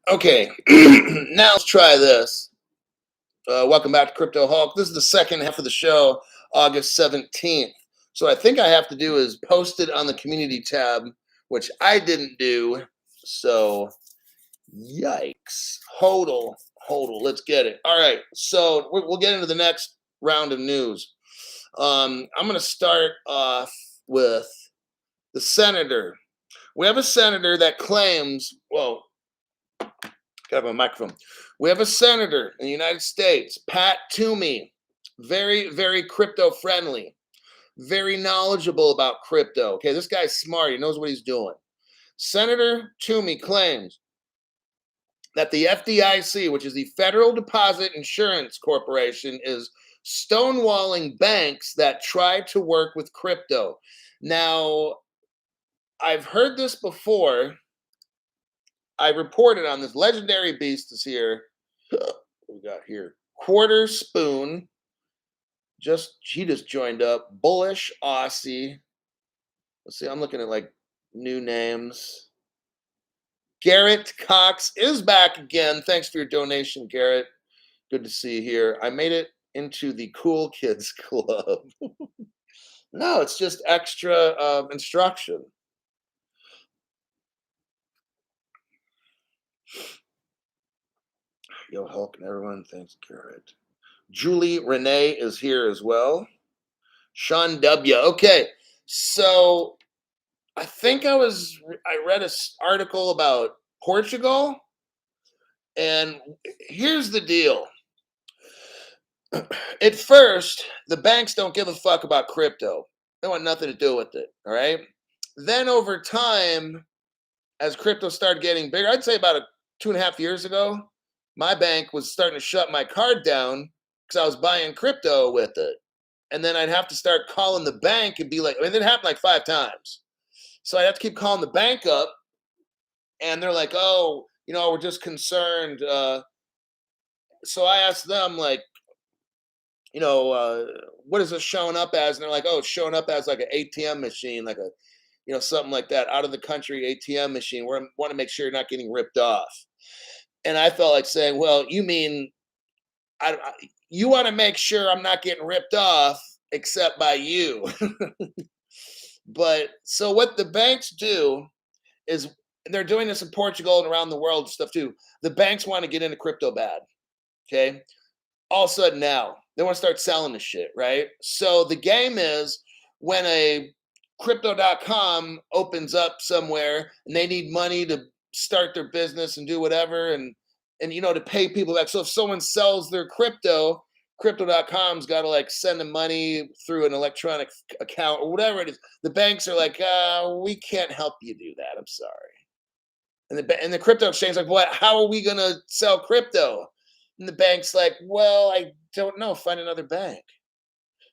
Okay, now let's try this. Welcome back to Crypto Hulk. This is the second half of the show, August 17th. So I think I have to do is post it on the community tab, which I didn't do. So yikes. Hodl. Let's get it. All right. So we'll get into the next round of news. I'm going to start off with the senator. We have a senator that claims, well, got my microphone. We have a senator in the United States, Pat Toomey, very, very crypto friendly, very knowledgeable about crypto. Okay, this guy's smart. He knows what he's doing. Senator Toomey claims that the FDIC, which is the Federal Deposit Insurance Corporation, is stonewalling banks that try to work with crypto. Now, I've heard this before. I reported on this. Legendary Beast is here. What we got here? Quarter Spoon. He just joined up. Bullish Aussie. Let's see. I'm looking at like new names. Garrett Cox is back again. Thanks for your donation, Garrett. Good to see you here. I made it into the Cool Kids Club. No, it's just extra instruction. Yo, Hulk and everyone. Thanks, Garrett. Julie Renee is here as well. Sean W. Okay, so I think I read an article about Portugal, and here's the deal. At first, the banks don't give a fuck about crypto. They want nothing to do with it, all right? Then over time, as crypto started getting bigger, I'd say about 2.5 years ago, my bank was starting to shut my card down because I was buying crypto with it. And then I'd have to start calling the bank and be like, it happened like 5 times. So I'd have to keep calling the bank up, and they're like, oh, we're just concerned. So I asked them, like, what is this showing up as? And they're like, oh, it's showing up as like an ATM machine, like something like that, out of the country ATM machine. We want to make sure you're not getting ripped off. And I felt like saying, well, you mean you want to make sure I'm not getting ripped off except by you. But so what the banks do is, they're doing this in Portugal and around the world and stuff too. The banks want to get into crypto bad. Okay. All of a sudden now they want to start selling the shit, right? So the game is, when a crypto.com opens up somewhere and they need money to start their business and do whatever, and to pay people back. So if someone sells their crypto.com's got to like send them money through an electronic account or whatever it is. The banks are like, we can't help you do that. I'm sorry. And the crypto exchange like, what? How are we going to sell crypto? And the bank's like, well, I don't know. Find another bank.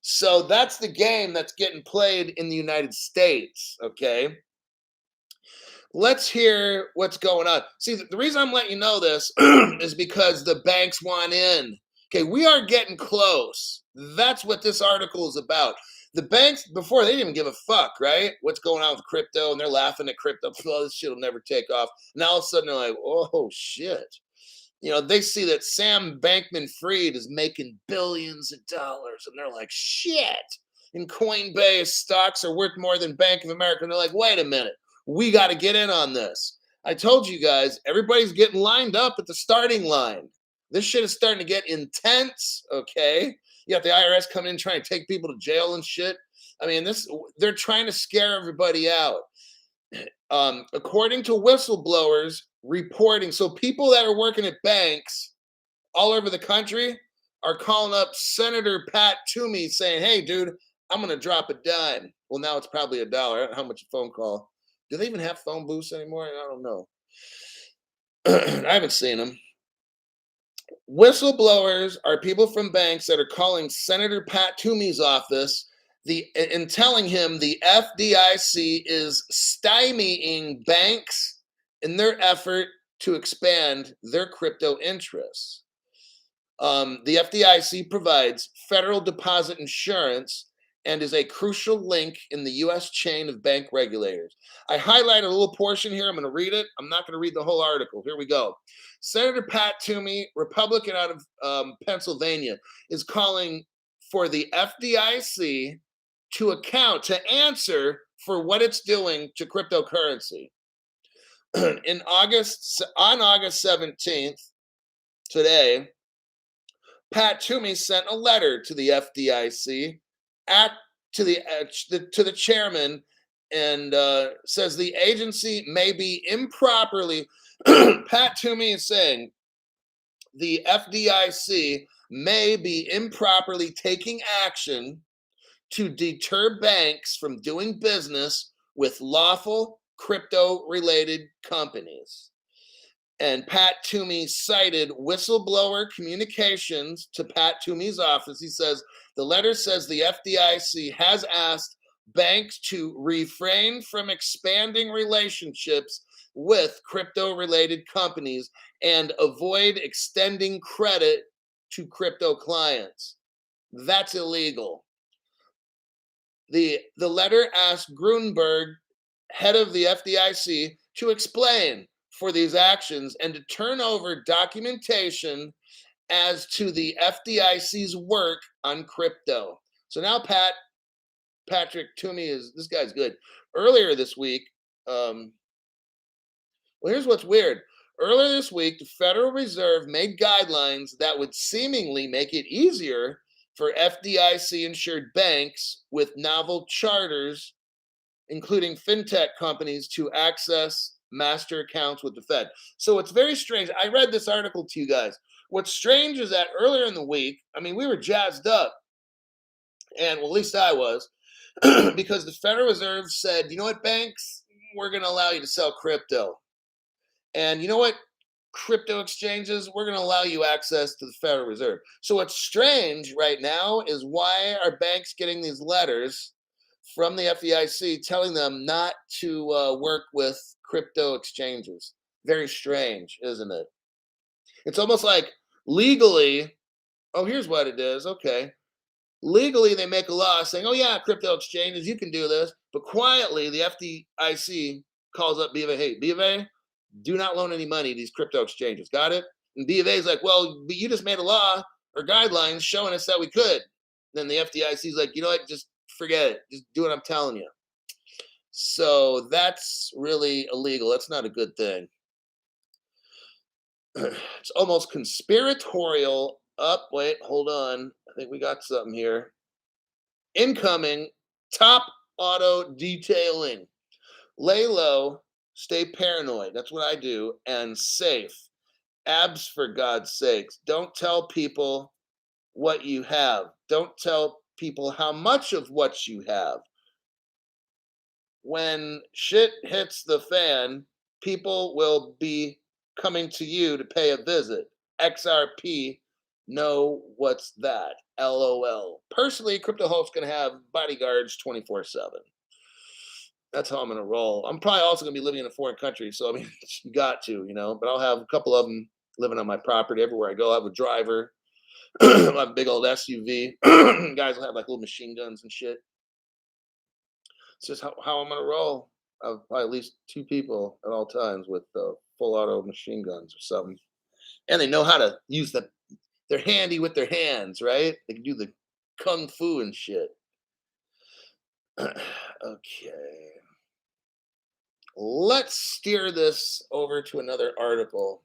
So that's the game that's getting played in the United States. Okay. Let's hear what's going on. See, the reason I'm letting you know this is because the banks want in. Okay, we are getting close. That's what this article is about. The banks, before, they didn't even give a fuck, right? What's going on with crypto? And they're laughing at crypto. Oh, this shit will never take off. Now all of a sudden they're like, oh, shit. They see that Sam Bankman-Fried is making billions of dollars. And they're like, shit. And Coinbase stocks are worth more than Bank of America. And they're like, wait a minute. We got to get in on this. I told you guys, everybody's getting lined up at the starting line. This shit is starting to get intense, okay? You got the IRS coming in trying to take people to jail and shit. I mean, they're trying to scare everybody out. According to whistleblowers reporting, so people that are working at banks all over the country are calling up Senator Pat Toomey saying, hey, dude, I'm going to drop a dime. Well, now it's probably $1. I don't know how much a phone call. Do they even have phone booths anymore? I don't know. I haven't seen them. Whistleblowers are people from banks that are calling Senator Pat Toomey's office and telling him the FDIC is stymieing banks in their effort to expand their crypto interests. The FDIC provides federal deposit insurance and is a crucial link in the US chain of bank regulators. I highlight a little portion here. I'm going to read it. I'm not going to read the whole article. Here we go. Senator Pat Toomey, Republican out of Pennsylvania, is calling for the FDIC to answer for what it's doing to cryptocurrency. On August 17th, today, Pat Toomey sent a letter to the FDIC to the chairman, and says the agency may be improperly. Pat Toomey is saying the FDIC may be improperly taking action to deter banks from doing business with lawful crypto-related companies. And Pat Toomey cited whistleblower communications to Pat Toomey's office. He says, the letter says the FDIC has asked banks to refrain from expanding relationships with crypto-related companies and avoid extending credit to crypto clients. That's illegal. The letter asked Grunberg, head of the FDIC, to explain for these actions and to turn over documentation as to the FDIC's work on crypto. So now Patrick Toomey this guy's good. Earlier this week, well, here's what's weird. Earlier this week, the Federal Reserve made guidelines that would seemingly make it easier for FDIC-insured banks with novel charters, including fintech companies, to access master accounts with the Fed. So it's very strange. I read this article to you guys. What's strange is that earlier in the week, I mean, we were jazzed up, and well, at least I was, because the Federal Reserve said, you know what, banks, we're going to allow you to sell crypto. And you know what, crypto exchanges, we're going to allow you access to the Federal Reserve. So what's strange right now is, why are banks getting these letters from the FDIC telling them not to work with crypto exchanges? Very strange, isn't it? It's almost like legally, oh, here's what it is. Okay. Legally, they make a law saying, oh, yeah, crypto exchanges, you can do this. But quietly, the FDIC calls up B of A. Hey, B of A, do not loan any money to these crypto exchanges. Got it? And B of A is like, well, but you just made a law or guidelines showing us that we could. Then the FDIC is like, you know what, just forget it. Just do what I'm telling you. So that's really illegal. That's not a good thing. It's almost conspiratorial. Wait, hold on. I think we got something here. Incoming top auto detailing. Lay low, stay paranoid. That's what I do. And safe. Abs, for God's sakes. Don't tell people what you have. Don't tell people how much of what you have. When shit hits the fan, people will be coming to you to pay a visit. XRP, know what's that? LOL. Personally, Crypto Hulk's going to have bodyguards 24/7. That's how I'm going to roll. I'm probably also going to be living in a foreign country, so I mean, you got to, but I'll have a couple of them living on my property everywhere I go. I'll have a driver. I'll have a big old SUV. Guys will have like little machine guns and shit. It's just how I'm going to roll. I have probably at least 2 people at all times with full auto machine guns or something. And they know how to use them. They're handy with their hands, right? They can do the kung fu and shit. Okay. Let's steer this over to another article.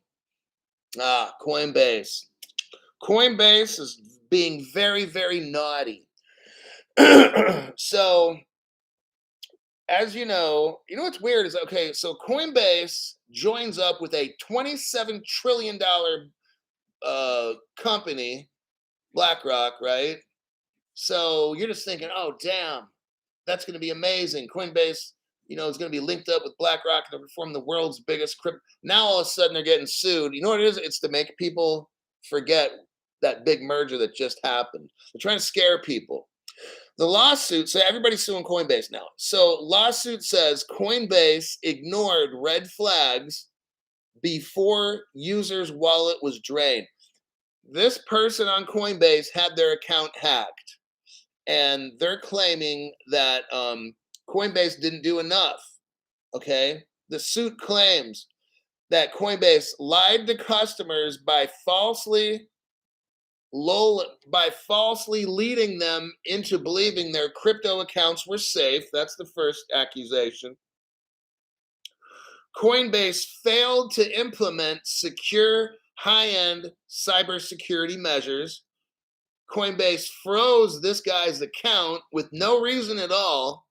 Coinbase. Coinbase is being very, very naughty. So, as you know what's weird is, okay, so Coinbase joins up with a $27 trillion company, BlackRock, right? So you're just thinking, oh, damn, that's going to be amazing. Coinbase, is going to be linked up with BlackRock and to form the world's biggest crypto. Now all of a sudden they're getting sued. You know what it is? It's to make people forget that big merger that just happened. They're trying to scare people. The lawsuit, so everybody's suing Coinbase now. So lawsuit says Coinbase ignored red flags before users' wallet was drained. This person on Coinbase had their account hacked. and they're claiming that Coinbase didn't do enough. Okay, the suit claims that Coinbase lied to customers by falsely leading them into believing their crypto accounts were safe. That's the first accusation. Coinbase failed to implement secure high-end cybersecurity measures. Coinbase froze this guy's account with no reason at all.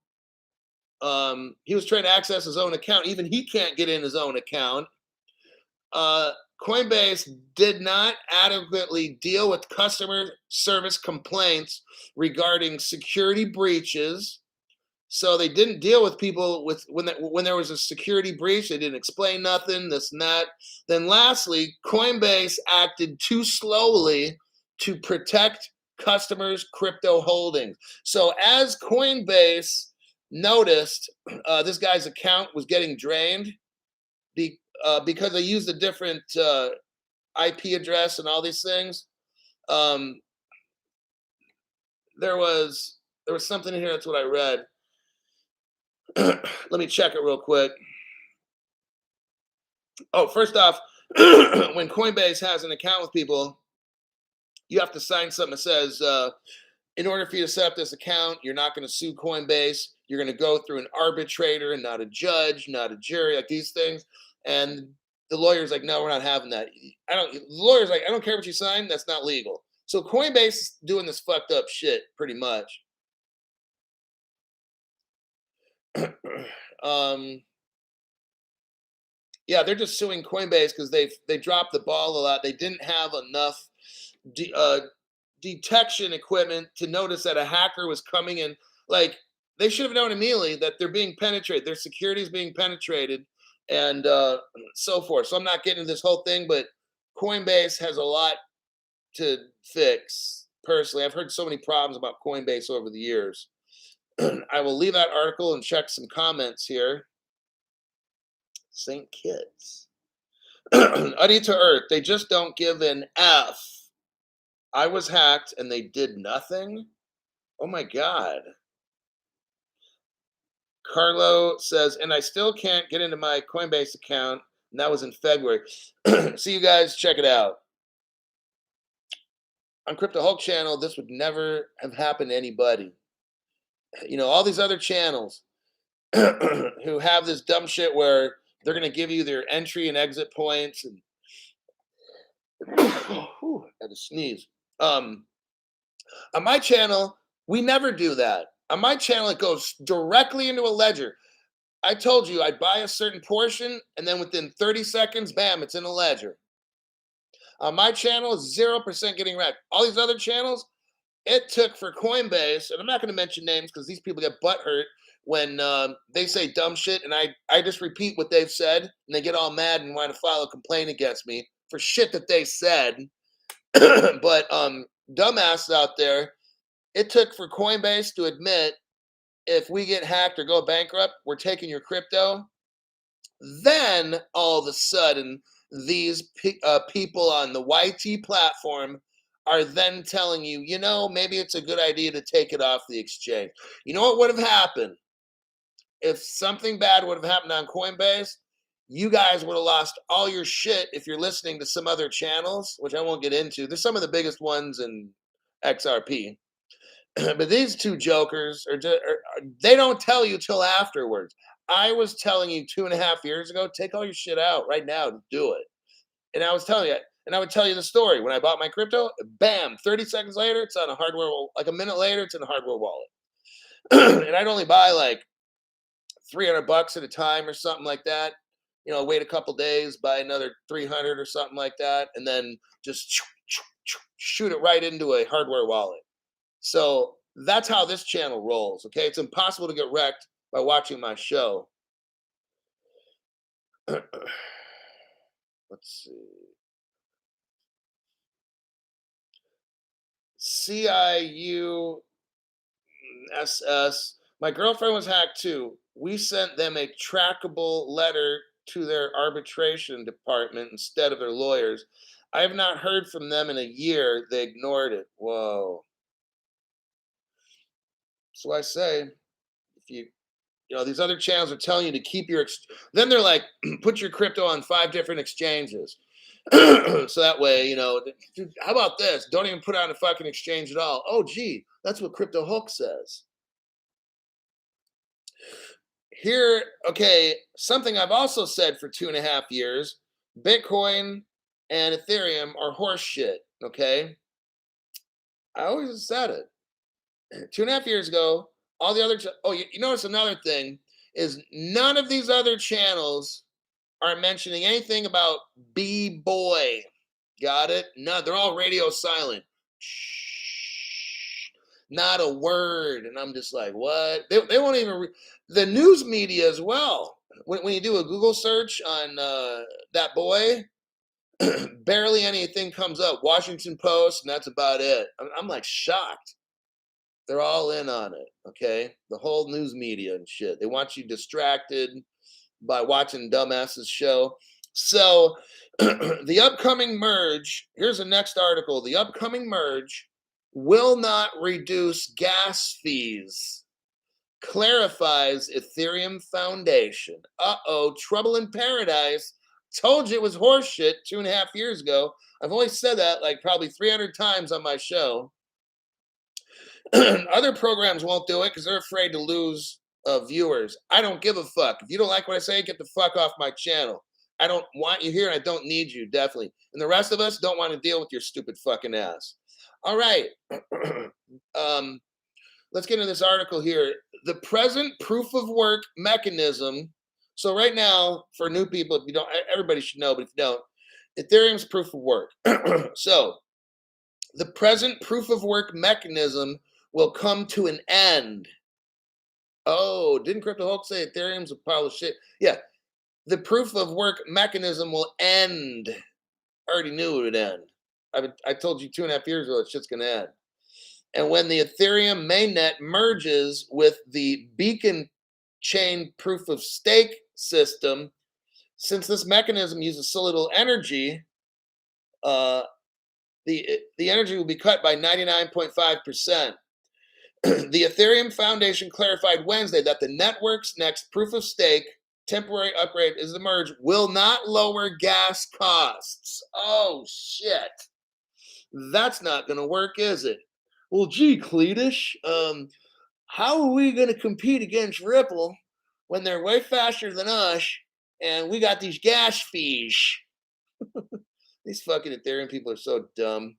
He was trying to access his own account. Even he can't get in his own account. Coinbase did not adequately deal with customer service complaints regarding security breaches. So they didn't deal with people when there was a security breach. They didn't explain nothing, this and that. Then lastly, Coinbase acted too slowly to protect customers' crypto holdings. So as Coinbase noticed this guy's account was getting drained because they used a different IP address and all these things. There was something in here. That's what I read. Let me check it real quick. Oh, first off, when Coinbase has an account with people, you have to sign something that says, in order for you to set up this account, you're not going to sue Coinbase. You're going to go through an arbitrator and not a judge, not a jury, like these things. And the lawyer's like, no, we're not having that. The lawyer's like, I don't care what you sign. That's not legal. So Coinbase is doing this fucked up shit pretty much. Yeah, they're just suing Coinbase because they dropped the ball a lot. They didn't have enough detection equipment to notice that a hacker was coming in. Like, they should have known immediately that they're being penetrated. Their security is being penetrated, and so forth. So I'm not getting into this whole thing, but Coinbase has a lot to fix. Personally, I've heard so many problems about Coinbase over the years. I will leave that article and check some comments here. St. Kitts. Uddy to Earth. They just don't give an F. I was hacked and they did nothing. Oh my God. Carlo says, and I still can't get into my Coinbase account. And that was in February. See you guys. Check it out. On Crypto Hulk channel, this would never have happened to anybody. You know, all these other channels who have this dumb shit where they're going to give you their entry and exit points. And I had to sneeze. On my channel, we never do that. On my channel, it goes directly into a ledger. I told you I'd buy a certain portion, and then within 30 seconds, bam, it's in a ledger. On my channel, 0% getting wrecked. All these other channels, it took for Coinbase, and I'm not going to mention names because these people get butthurt when they say dumb shit, and I just repeat what they've said, and they get all mad and want to file a complaint against me for shit that they said. But dumbasses out there, it took for Coinbase to admit, if we get hacked or go bankrupt, we're taking your crypto. Then all of a sudden, these people on the YT platform are then telling you, you know, maybe it's a good idea to take it off the exchange. You know what would have happened? If something bad would have happened on Coinbase, you guys would have lost all your shit if you're listening to some other channels, which I won't get into. There's some of the biggest ones in XRP. But these two jokers they don't tell you till afterwards. I was telling you 2.5 years ago, take all your shit out right now to do it. And I was telling you, and I would tell you the story. When I bought my crypto, bam, 30 seconds later, it's on a hardware, like a minute later, it's in a hardware wallet. And I'd only buy like $300 at a time or something like that. You know, wait a couple days, buy another 300 or something like that, and then just shoot it right into a hardware wallet. So that's how this channel rolls, okay? It's impossible to get wrecked by watching my show. Let's see. CIUSS. My girlfriend was hacked too. We sent them a trackable letter to their arbitration department instead of their lawyers. I have not heard from them in a year. They ignored it. Whoa. So I say, if these other channels are telling you to keep your, then they're like, put your crypto on 5 different exchanges. So that way, dude, how about this? Don't even put it on a fucking exchange at all. Oh, gee, that's what Crypto Hulk says. Here, okay, something I've also said for 2.5 years, Bitcoin and Ethereum are horse shit, okay? I always said it. 2.5 years ago, all the other, you notice another thing is none of these other channels are mentioning anything about B-Boy. Got it? No, they're all radio silent. Shh, not a word. And I'm just like, what? They won't even, the news media as well. When you do a Google search on that boy, barely anything comes up. Washington Post, and that's about it. I'm like shocked. They're all in on it, okay? The whole news media and shit. They want you distracted by watching dumbasses show. So the upcoming merge, here's the next article. The upcoming merge will not reduce gas fees, clarifies Ethereum Foundation. Uh-oh, trouble in paradise. Told you it was horseshit 2.5 years ago. I've only said that like probably 300 times on my show. Other programs won't do it because they're afraid to lose viewers. I don't give a fuck. If you don't like what I say, get the fuck off my channel. I don't want you here and I don't need you, definitely. And the rest of us don't want to deal with your stupid fucking ass. All right. Let's get into this article here. The present proof of work mechanism. So right now, for new people, if you don't, everybody should know, but if you don't, Ethereum's proof of work. So the present proof of work mechanism will come to an end. Oh, didn't Crypto Hulk say Ethereum's a pile of shit? Yeah, the proof of work mechanism will end. I already knew it would end. I told you 2.5 years ago that shit's going to end. And when the Ethereum mainnet merges with the Beacon chain proof of stake system, since this mechanism uses so little energy, the energy will be cut by 99.5%. The Ethereum Foundation clarified Wednesday that the network's next proof of stake temporary upgrade is the merge will not lower gas costs. Oh, shit. That's not going to work, is it? Well, gee, Cletus, how are we going to compete against Ripple when they're way faster than us and we got these gas fees? These fucking Ethereum people are so dumb.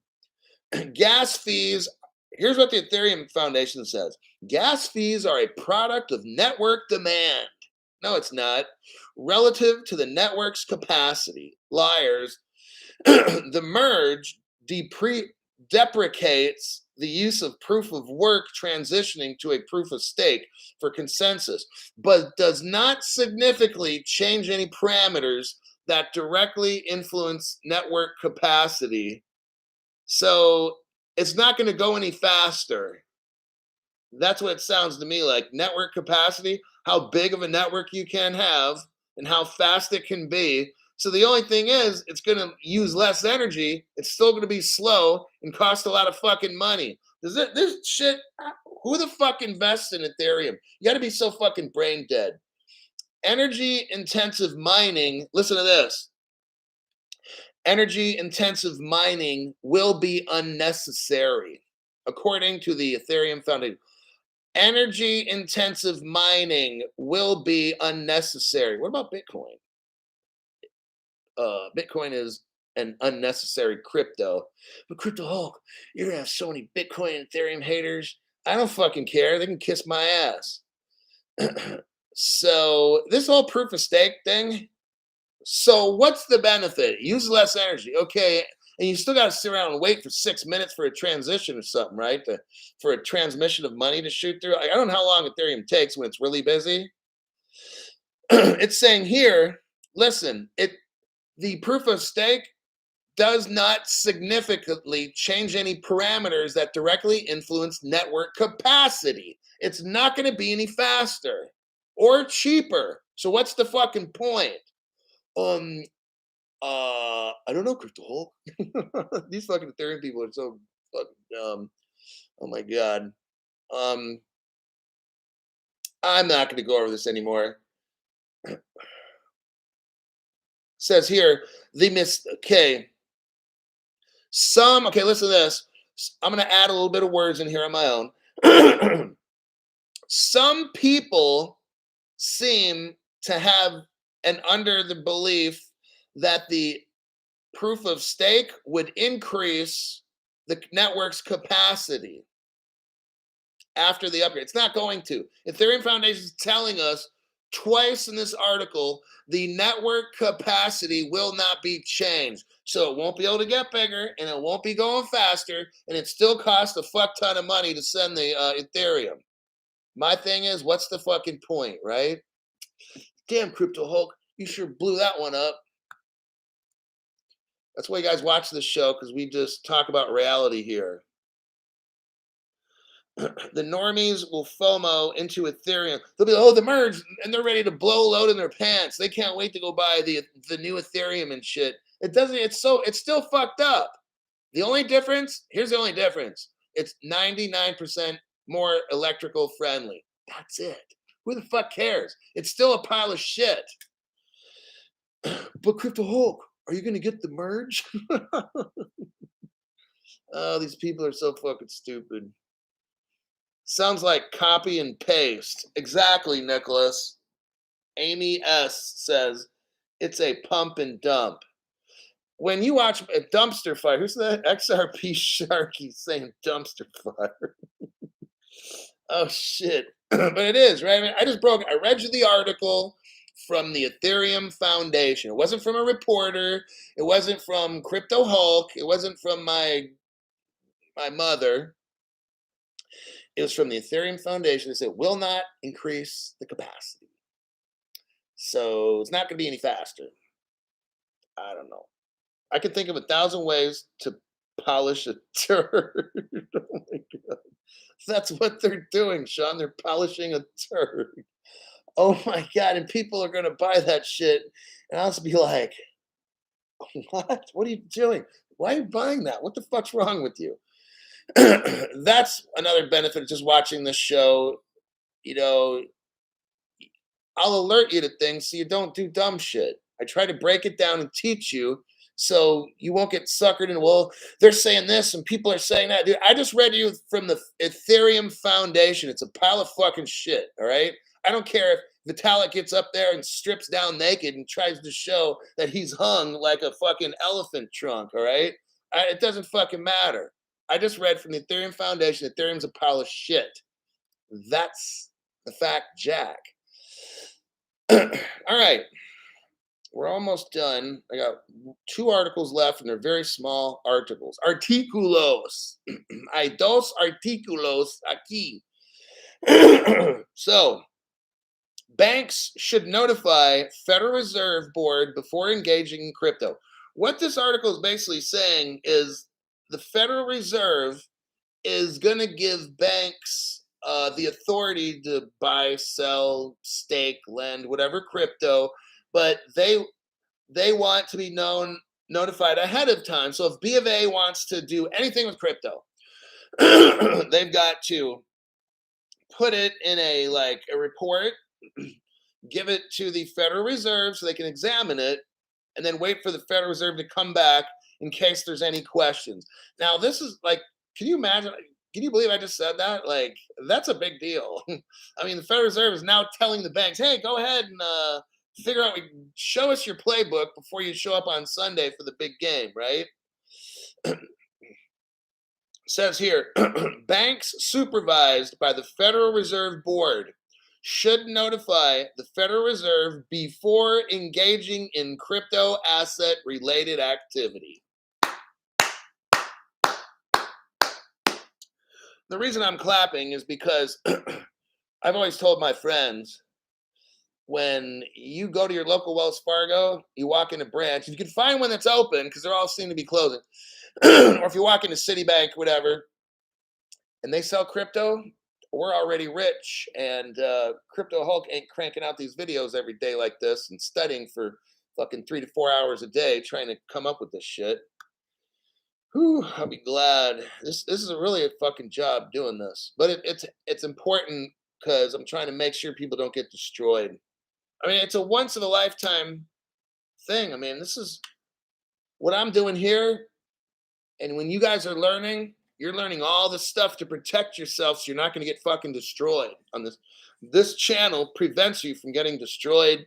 Gas fees, here's what the Ethereum Foundation says. Gas fees are a product of network demand. No, it's not. Relative to the network's capacity. Liars. The merge deprecates the use of proof of work transitioning to a proof of stake for consensus, but does not significantly change any parameters that directly influence network capacity. So it's not going to go any faster. That's what it sounds to me like. Network capacity, how big of a network you can have and how fast it can be. So the only thing is, it's going to use less energy. It's still going to be slow and cost a lot of fucking money. This shit, who the fuck invests in Ethereum? You got to be so fucking brain dead. Energy intensive mining, listen to this. Energy intensive mining will be unnecessary, according to the Ethereum Foundation. Energy intensive mining will be unnecessary. What about Bitcoin? Bitcoin is an unnecessary crypto. But Crypto Hulk, you're gonna have so many Bitcoin and Ethereum haters. I don't fucking care. They can kiss my ass. So this whole proof of stake thing. So what's the benefit? Use less energy. Okay. And you still got to sit around and wait for 6 minutes for a transition or something, right? For a transmission of money to shoot through. I don't know how long Ethereum takes when it's really busy. It's saying here, listen, the proof of stake does not significantly change any parameters that directly influence network capacity. It's not going to be any faster or cheaper. So what's the fucking point? I don't know, Crypto Hulk. These fucking Ethereum people are so fucking dumb. Oh my god. I'm not going to go over this anymore. Says here, okay, okay, listen to this. I'm going to add a little bit of words in here on my own. Some people seem to have and under the belief that the proof of stake would increase the network's capacity after the upgrade. It's not going to. Ethereum Foundation is telling us twice in this article the network capacity will not be changed. So it won't be able to get bigger and it won't be going faster, and it still costs a fuck ton of money to send the Ethereum. My thing is, what's the fucking point, right? Damn, Crypto Hulk, you sure blew that one up. That's why you guys watch this show, because we just talk about reality here. The normies will FOMO into Ethereum. They'll be, oh, the merge, and they're ready to blow a load in their pants. They can't wait to go buy the new Ethereum and shit. It's still fucked up. The only difference, here's the only difference. It's 99% more electrical friendly. That's it. Who the fuck cares? It's still a pile of shit. But Crypto Hulk, are you going to get the merge? Oh, these people are so fucking stupid. Sounds like copy and paste. Exactly, Nicholas. Amy S. says, it's a pump and dump. When you watch a dumpster fire, who's that? XRP Sharky saying dumpster fire. Oh, shit. But it is, right? I mean, I read you the article from the Ethereum Foundation. It wasn't from a reporter. It wasn't from Crypto Hulk. It wasn't from my mother. It was from the Ethereum Foundation. They said, will not increase the capacity. So it's not going to be any faster. I don't know. I can think of 1,000 ways to polish a turd. Oh my God. That's what they're doing, Sean. They're polishing a turd. Oh my God. And people are going to buy that shit. And I'll just be like, what? What are you doing? Why are you buying that? What the fuck's wrong with you? That's another benefit of just watching this show. You know, I'll alert you to things so you don't do dumb shit. I try to break it down and teach you so you won't get suckered in, well, they're saying this and people are saying that. Dude, I just read you from the Ethereum Foundation. It's a pile of fucking shit, all right? I don't care if Vitalik gets up there and strips down naked and tries to show that he's hung like a fucking elephant trunk, all right? It doesn't fucking matter. I just read from the Ethereum Foundation, Ethereum's a pile of shit. That's the fact, Jack. All right. We're almost done. I got 2 articles left, and they're very small articles. Artículos. Hay dos artículos aquí. So, banks should notify Federal Reserve Board before engaging in crypto. What this article is basically saying is the Federal Reserve is going to give banks the authority to buy, sell, stake, lend, whatever crypto, but they want to be notified ahead of time. So if B of A wants to do anything with crypto, they've got to put it in a report, give it to the Federal Reserve so they can examine it, and then wait for the Federal Reserve to come back in case there's any questions. Now, this is can you imagine? Can you believe I just said that? That's a big deal. I mean, the Federal Reserve is now telling the banks, hey, go ahead and figure out, show us your playbook before you show up on Sunday for the big game, right? Says here, banks supervised by the Federal Reserve Board should notify the Federal Reserve before engaging in crypto asset related activity. The reason I'm clapping is because I've always told my friends, when you go to your local Wells Fargo, you walk in a branch, if you can find one that's open, because they're all seem to be closing, or if you walk into Citibank, whatever, and they sell crypto, we're already rich, and Crypto Hulk ain't cranking out these videos every day like this and studying for fucking 3 to 4 hours a day trying to come up with this shit. Whew, I'll be glad. This is really a fucking job doing this, but it's important because I'm trying to make sure people don't get destroyed. I mean, it's a once in a lifetime thing. I mean, this is what I'm doing here. And when you guys are learning, you're learning all this stuff to protect yourself so you're not going to get fucking destroyed on this. This channel prevents you from getting destroyed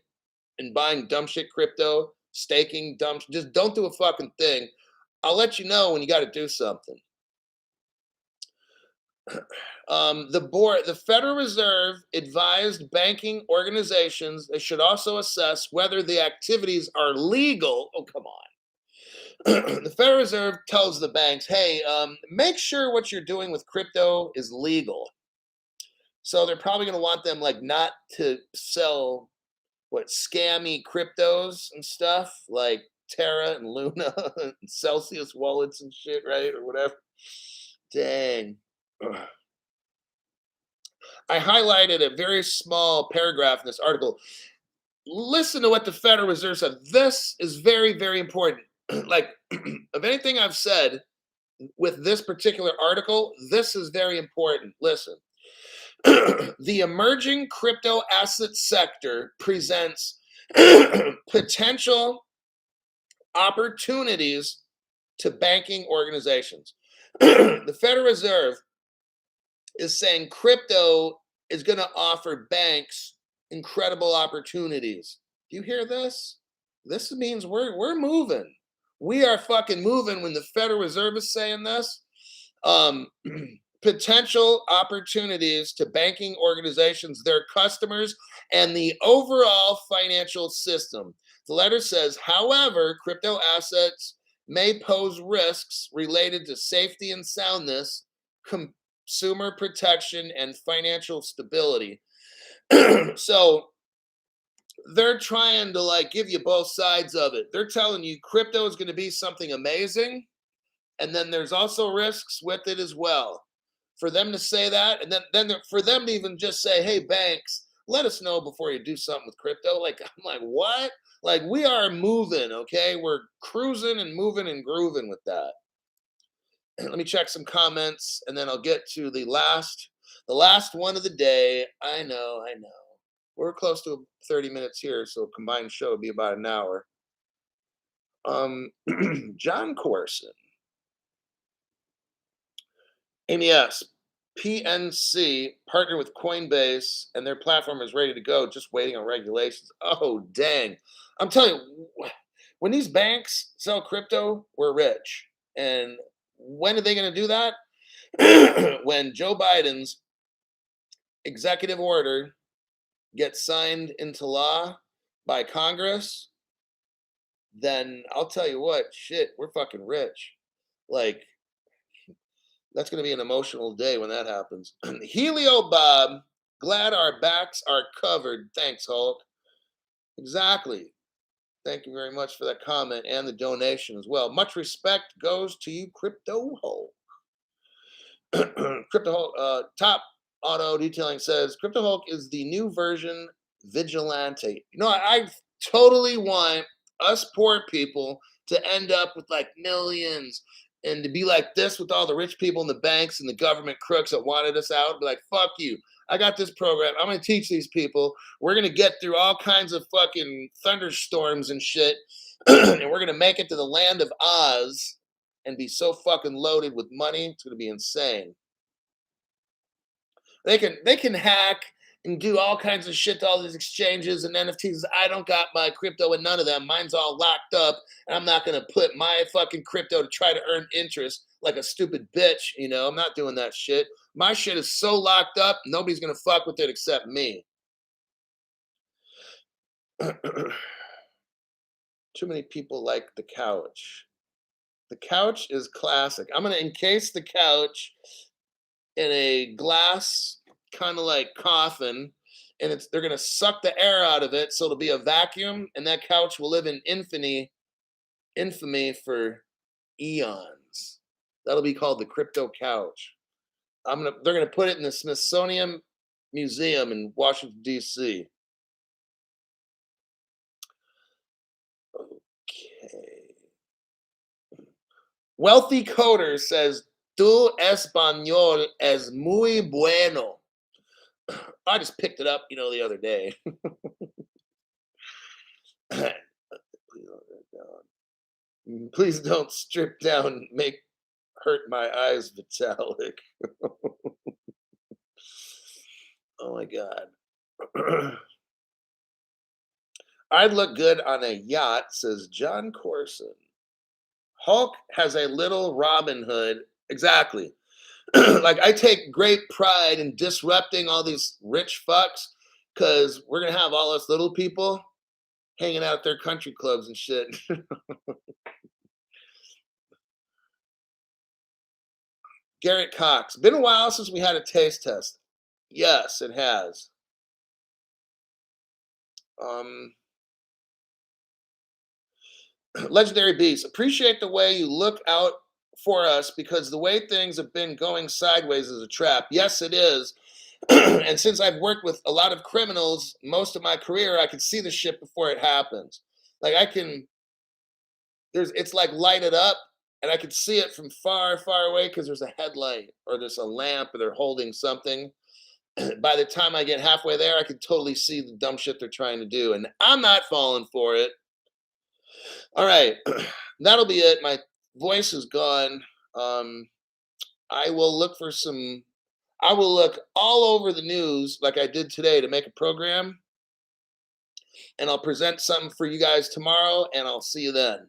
and buying dumb shit crypto, staking dumb. Just don't do a fucking thing. I'll let you know when you got to do something. The Federal Reserve advised banking organizations they should also assess whether the activities are legal. Oh, come on. The Federal Reserve tells the banks, hey, make sure what you're doing with crypto is legal. So they're probably going to want them like not to sell what scammy cryptos and stuff like Terra and Luna and Celsius wallets and shit, right? Or whatever. Dang. Ugh. I highlighted a very small paragraph in this article. Listen to what the Federal Reserve said. This is very, very important. Like, of anything I've said with this particular article, this is very important. Listen. The emerging crypto asset sector presents potential opportunities to banking organizations. The Federal Reserve is saying crypto is going to offer banks incredible opportunities. Do you hear this? This means we're moving. We are fucking moving when the Federal Reserve is saying this. Potential opportunities to banking organizations, their customers, and the overall financial system. The letter says, however, crypto assets may pose risks related to safety and soundness, consumer protection, and financial stability. So they're trying to like give you both sides of it. They're telling you crypto is going to be something amazing, and then there's also risks with it as well. For them to say that, and then for them to even just say, hey, banks, let us know before you do something with crypto. Like, I'm like, what? Like, we are moving, okay? We're cruising and moving and grooving with that. Let me check some comments, and then I'll get to the last one of the day. I know. We're close to 30 minutes here, so a combined show would be about an hour. John Corson. MES, PNC partnered with Coinbase, and their platform is ready to go, just waiting on regulations. Oh, dang. I'm telling you, when these banks sell crypto, we're rich. And when are they going to do that? When Joe Biden's executive order gets signed into law by Congress, then I'll tell you what, shit, we're fucking rich. Like, that's going to be an emotional day when that happens. Helio Bob, glad our backs are covered. Thanks, Hulk. Exactly. Thank you very much for that comment and the donation as well. Much respect goes to you, Crypto Hulk. Crypto Hulk, Top Auto Detailing says, Crypto Hulk is the new version vigilante. You know, I totally want us poor people to end up with like millions and to be like this with all the rich people in the banks and the government crooks that wanted us out. Be like, fuck you. I got this program. I'm going to teach these people. We're going to get through all kinds of fucking thunderstorms and shit. And we're going to make it to the land of Oz and be so fucking loaded with money. It's going to be insane. They can hack and do all kinds of shit to all these exchanges and NFTs. I don't got my crypto in none of them. Mine's all locked up, and I'm not going to put my fucking crypto to try to earn interest like a stupid bitch. You know, I'm not doing that shit. My shit is so locked up, nobody's going to fuck with it except me. Too many people like the couch. The couch is classic. I'm going to encase the couch in a glass kind of like coffin, and they're going to suck the air out of it, so it'll be a vacuum, and that couch will live in infamy for eons. That'll be called the crypto couch. They're gonna put it in the Smithsonian Museum in Washington, D.C. Okay. Wealthy Coder says, Tu español es muy bueno. I just picked it up, the other day. Please don't strip down, make hurt my eyes, Vitalik. Oh my God. I'd look good on a yacht, says John Corson. Hulk has a little Robin Hood. Exactly. Like, I take great pride in disrupting all these rich fucks because we're going to have all us little people hanging out at their country clubs and shit. Garrett Cox. Been a while since we had a taste test. Yes, it has. Um, Legendary Beast. Appreciate the way you look out for us because the way things have been going sideways is a trap. Yes, it is. And since I've worked with a lot of criminals most of my career, I can see the shit before it happens. Like, it's like lighted up and I can see it from far, far away because there's a headlight or there's a lamp or they're holding something. By the time I get halfway there, I can totally see the dumb shit they're trying to do. And I'm not falling for it. All right. That'll be it. My voice is gone. Um, I will look for some, I will look all over the news like I did today to make a program. And I'll present something for you guys tomorrow. And I'll see you then.